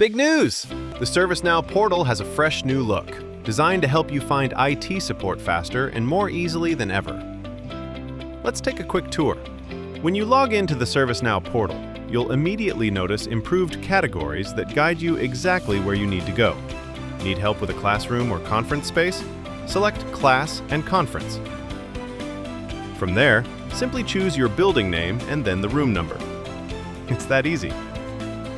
Big news! The ServiceNow portal has a fresh new look, designed to help you find IT support faster and more easily than ever. Let's take a quick tour. When you log into the ServiceNow portal, you'll immediately notice improved categories that guide you exactly where you need to go. Need help with a classroom or conference space? Select Class and Conference. From there, simply choose your building name and then the room number. It's that easy.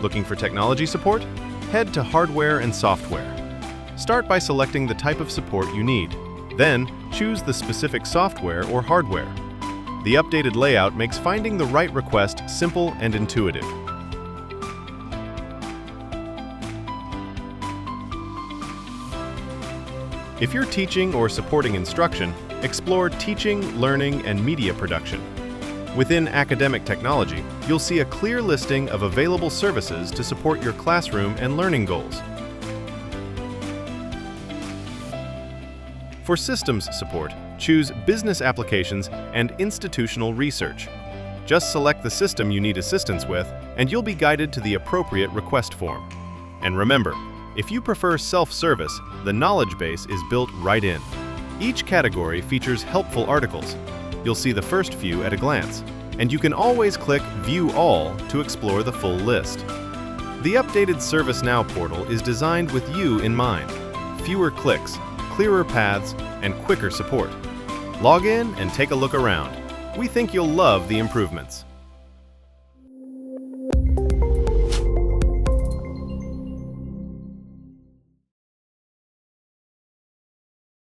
Looking for technology support? Head to Hardware and Software. Start by selecting the type of support you need. Then, choose the specific software or hardware. The updated layout makes finding the right request simple and intuitive. If you're teaching or supporting instruction, explore Teaching, Learning, and Media Production. Within Academic Technology, you'll see a clear listing of available services to support your classroom and learning goals. For Systems Support, choose Business Applications and Institutional Research. Just select the system you need assistance with, and you'll be guided to the appropriate request form. And remember, if you prefer self-service, the knowledge base is built right in. Each category features helpful articles. You'll see the first few at a glance, and you can always click View All to explore the full list. The updated ServiceNow portal is designed with you in mind. Fewer clicks, clearer paths, and quicker support. Log in and take a look around. We think you'll love the improvements.